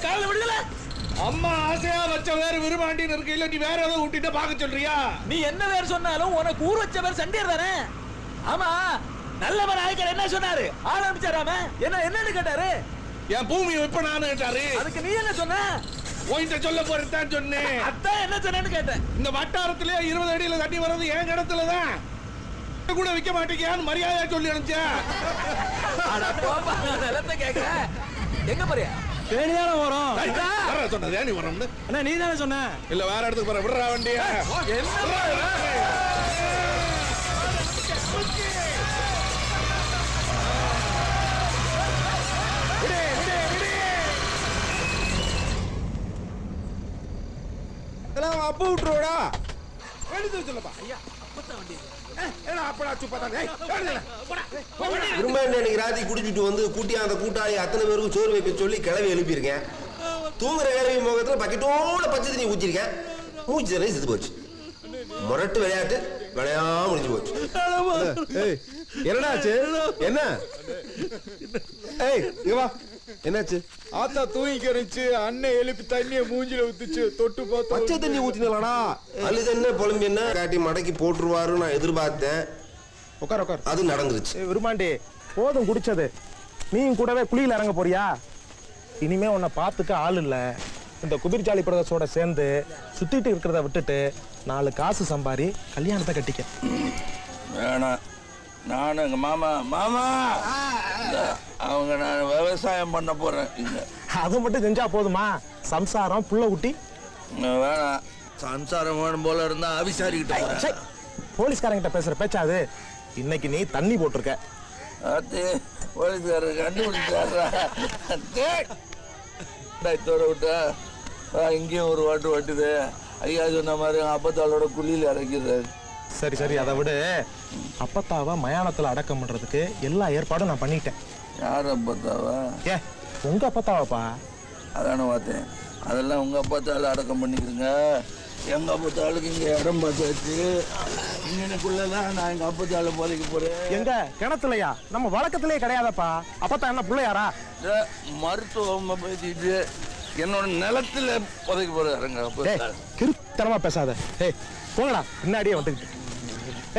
காலைல விடுதல. அம்மா ஆசையா வச்ச வேற விரும்பாண்டின்னு இருக்கு. இல்ல நீ வேற ஏதோ ஊட்டிட்டு பார்க்க சொல்றியா? நீ என்ன வேற சொன்னாலும் உனக்கு ஊர் வச்ச வேற சண்டியர் தானே. ஆமா, நல்லவர் ஆயிக்கர் என்ன சொன்னாரு? ஆரம்பிச்சாராம என்னன்னு கேட்டாரு. என் பூமி விற்பனான்னு கேட்டாரு. அதுக்கு நீ என்ன சொன்ன? போயிட்ட சொல்ல போறேன் சொன்னேன். அதான் என்ன சொன்னேன்னு கேட்டேன். இந்த வட்டாரத்திலே 20 அடியில தண்ணி வர்றது என் கிணத்துலதான். கூட விற்க மாட்டேங்கியான்னு மரியாதையா சொல்லி அனுப்பிச்சேன். நிலத்தை கேட்க எங்க போறியா? தேனிதானே வரும். சொன்ன தேனி வரோம்னு அண்ணா நீ தானே சொன்ன. இல்ல வேற இடத்துக்கு போற விடுறா வண்டியா. அப்ப விட்டுருவோடா. எடுத்து சொல்லப்பா. ஐயா அப்பதான் வண்டி. ராத்திரி குடிச்சிட்டு வந்து அந்த கூட்டாளி அத்தனை பேருக்கும் சோறு வைக்க சொல்லி கிளவி எழுப்பியிருக்கேன். தூங்குற கிளவி முகத்துல பக்கெட்டோட பச்சை தண்ணி ஊற்றிருக்கேன். மூச்சு தண்ணி செத்து போச்சு. முரட்டு விளையாட்டு விளையாம முடிஞ்சு போச்சு. என்னடாச்சு? என்ன என்னாச்சு? ஆத்தா தூங்கிக்கிறச்சு. அண்ணன் எழுப்பி தண்ணிய மூஞ்சில ஊத்துச்சு. தொட்டு பார்த்து பச்சை தண்ணி ஊத்தினலாடா. அழுது என்ன புலம்பி என்ன காட்டி மடக்கி போட்டுருவாரு நான் எதிர்பார்த்தேன். உட்கார் உட்கார். அது நடந்துருச்சு. விரும்பாண்டி போதும் குடிச்சது. நீயும் கூடவே குளியில இறங்க போறியா? இனிமே உன்னை பார்த்துக்க ஆள் இல்ல. இந்த குதிர்ச்சாலி பிரதேசோட சேர்ந்து சுத்திட்டு இருக்கிறத விட்டுட்டு 4 காசு சம்பாரி கல்யாணத்தை கட்டிக்க. வேணாம். நானும் எங்க மாமா அவங்க நான் விவசாயம் பண்ண போறேன். அது மட்டும் செஞ்சா போதுமா? சம்சாரம் புள்ள குட்டி வேணாம். சம்சாரம் வேணும் போல இருந்தா அவிசாரிக்கிட்ட போலீஸ்காரங்கிட்ட பேசுற பேச்சாது. இன்னைக்கு நீ தண்ணி போட்டிருக்க. போலீஸ்காரர் கண்டுபிடிச்சாரா? விட்டா இங்கேயும் ஒரு வாட்டு வாட்டுது. ஐயா சொன்ன மாதிரி அப்பத்தாளோட குழியில் இறக்கிறாரு. சரி சரி, அதை விட அப்பத்தாவ மயானத்துல அடக்கம் பண்றதுக்கு எல்லா ஏற்பாடும் நான் பண்ணிட்டேன். யார் அப்பத்தாவா? உங்க அப்பத்தாவாப்பா. அதான பார்த்தேன். அதெல்லாம் உங்க அப்பத்தால அடக்கம் பண்ணிக்கிறீங்க. எங்க அப்பத்தாளுக்கு இங்க இடம் பார்த்தாச்சு. இங்கனுக்குள்ளதான் நான் எங்க அப்பத்தால போதைக்க போறேன். எங்க கிணத்துலையா? நம்ம வழக்கத்திலேயே கிடையாதப்பா. அப்பத்தா என்ன பிள்ளையாரா? மருத்துவம் பேசிட்டு என்னோட நிலத்துல புதைக்க போறாருங்க. கிருத்தனமா பேசாத. ஏய் போங்கடா, பின்னாடியே வந்துக்கிட்டு.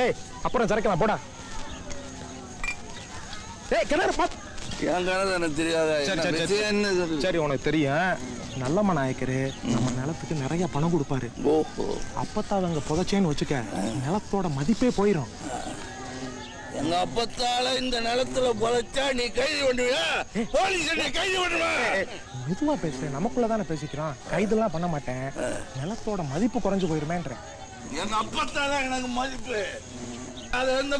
ஏய் அப்புறம் சரக்கலாம் போடா. ஏய் கிணறு பாத்து. என் கிணறு எனக்கு தெரியாத. சரி உனக்கு தெரியும். நல்லம்மா நாயக்கரு நம்ம நிலத்துக்கு நிறைய பணம் கொடுப்பாரு. அப்பத்தான் அங்க புதைச்சேன்னு வச்சுக்க, நிலத்தோட மதிப்பே போயிடும். எங்க அப்பத்தால இந்த நிலத்துல புதைச்சா நீ கைது பண்ணுவியா? போலீஸ் கைது பண்ணுவா? மெதுவா பேசுறேன், நமக்குள்ளதானே பேசிக்கிறோம். கைதெல்லாம் பண்ண மாட்டேன். நிலத்தோட மதிப்பு குறைஞ்சு போயிருமேன்றேன். எங்க அப்பத்தாதான் எனக்கு மதிப்பு. அது வந்து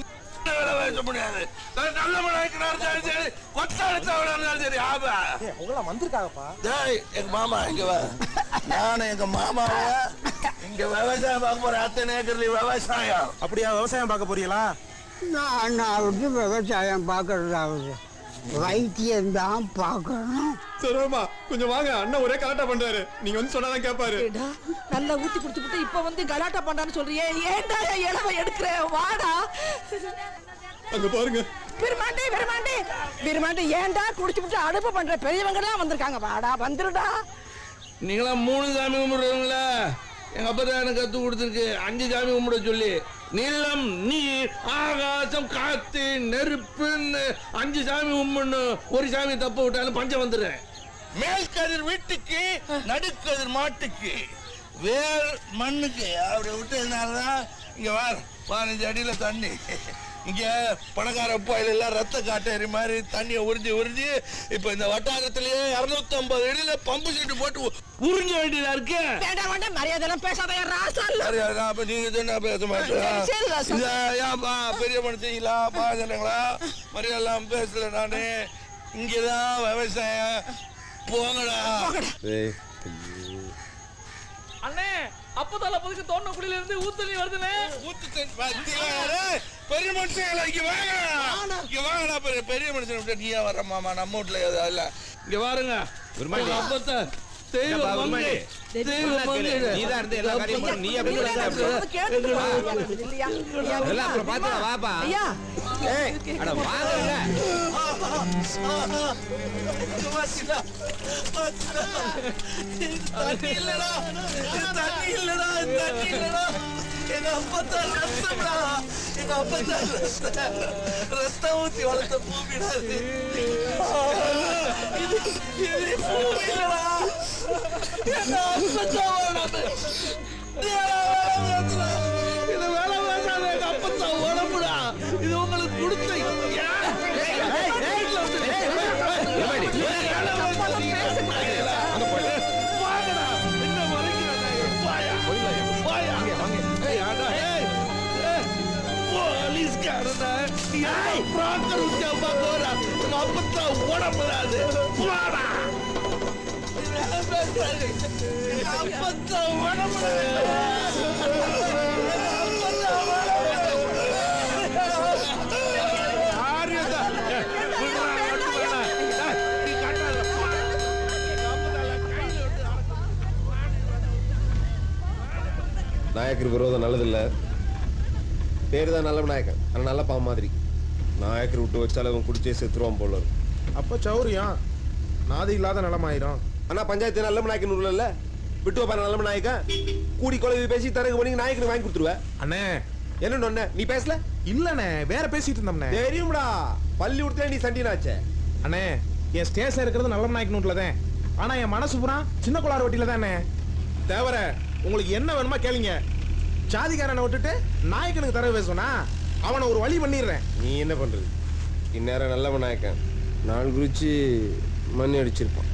பேச முடியாது. நல்ல மனாய்க்கிறாரு சரி, கொத்தாடுத்தவனா சரி. ஆபா உங்களா வந்திருக்காங்கப்பா. எங்க மாமா இங்க வா. நானும் எங்க மாமாவ இங்க விவசாயம் பார்க்க போறேன். அத்தனை ஏக்கர்ல விவசாயம். அப்படியா? விவசாயம் பார்க்க போறீங்களா? நான் விவசாயம் பார்க்கறதாவது வைத்தியம் தான் பார்க்கணும். சரிமா கொஞ்சம் வாங்க. அண்ணன் ஒரே கலாட்டா பண்றாரு. நீங்க வந்து சொன்னாதான் கேட்பாரு. நல்லா ஊத்தி குடிச்சுட்டு இப்ப வந்து கலாட்டா பண்றான்னு சொல்றியே. ஏன்டா இளவ எடுக்கிற? வாடா அங்க பாருங்க. விரும்பாண்டி ஏன்டா குடிச்சுட்டு அடுப்பு பண்ற? பெரியவங்க எல்லாம் வந்திருக்காங்க. வாடா வந்துருடா. நீங்களாம் 3 சாமி கும்பிடுறீங்களா? எங்க அப்பா தான் எனக்கு கத்து கொடுத்துருக்கு 5 சாமி கும்பிட சொல்லி. நிலம், நீர், ஆகாசம், காத்து, நெருப்புன்னு 5 சாமி கும்பிடணும். ஒரு சாமி தப்பு விட்டாலும் பஞ்சம் வந்துடுறேன். மேல் கதிர் வீட்டுக்கு, நடுக்கதிர் மாட்டுக்கு, வேர் மண்ணுக்கு. அப்படி விட்டதுனாலதான் இங்க 15 அடியில தண்ணி. இங்க பணக்கார உப்பாயில எல்லாம் ரத்த காட்டேரி மாதிரி தண்ணியை உறிஞ்சி இப்ப இந்த வட்டாரத்திலேயே 250 அடியில பம்பு செட்டு போட்டு உறிஞ்ச வேண்டியதா இருக்கு. மரியாதை பேசாத. நீங்க சொன்னா பேச மாட்டேன். பெரிய மனுஷங்களா பாஜனங்களா? மரியாதை பேசல. நானு இங்கதான் விவசாயம். போங்கடா. அண்ணே அப்பதால புதுக்கு தோண்ட குடியில இருந்து ஊத்தண்ணி வருதுனே. பெரிய மனுஷங்களா இங்க வாங்கடா. இங்க வாங்கடா. பெரிய மனுஷன் நீயா வர மாமா? நம்ம வீட்டுல இல்ல. இங்க பாருங்க. அப்பத்த தண்ணி இல்லடா தண்ணி இல்லடா தண்ணி இல்லடா எங்க அப்பத்தா ரத்தம்டா எங்க அப்பத்தா ரத்தம் ஊத்தி வளர்த்த பூமிடா இது பூமி இல்லடா எங்க அப்பத்தா இது வேலை வேண்டாம் எங்க அப்பத்தா உடம்புடா இது உங்களுக்கு கொடுத்த நாயக்கர் விரோதம் நல்லதில்ல. பேர் தான் நல்ல நாயக்கன், ஆனால் நல்ல பாவம் மாதிரி. நாயக்கர் விட்டு வச்சாலும் அவன் குடிச்சே செத்துருவான் போல இருக்கு. அப்போ சௌரியம் நாதி இல்லாத நிலமாயிரும். ஆனால் பஞ்சாயத்து நல்ல நாயக்கன் இல்ல விட்டு வைப்பா நல்ல நாயக்கன். கூடி குழவி பேசி தரகு பண்ணி நாயக்கனுக்கு வாங்கி கொடுத்துருவேன். அண்ணே என்ன ஒண்ணு நீ பேசல? இல்லண்ணே, வேற பேசிட்டு இருந்தோம்ண்ணே. தெரியும்டா, பள்ளி விடுத்த நீ சண்டினாச்சே. அண்ணே என் ஸ்டேஷன் இருக்கிறது நல்ல நாயக்கன் வீட்டில் தான். ஆனா என் மனசு பூரா சின்ன கோளாறு வட்டியில தானே. தேவர உங்களுக்கு என்ன வேணுமா கேளுங்க. சாதிக்காரனை விட்டுட்டு நாயக்கனுக்கு தரவு பேசுனா அவனை ஒரு வழி பண்ணிடுறேன். நீ என்ன பண்றது? இந்நேரம் நல்லவன் நாயக்கன் நாள் குறிச்சு மண்ணி அடிச்சிருப்பான்.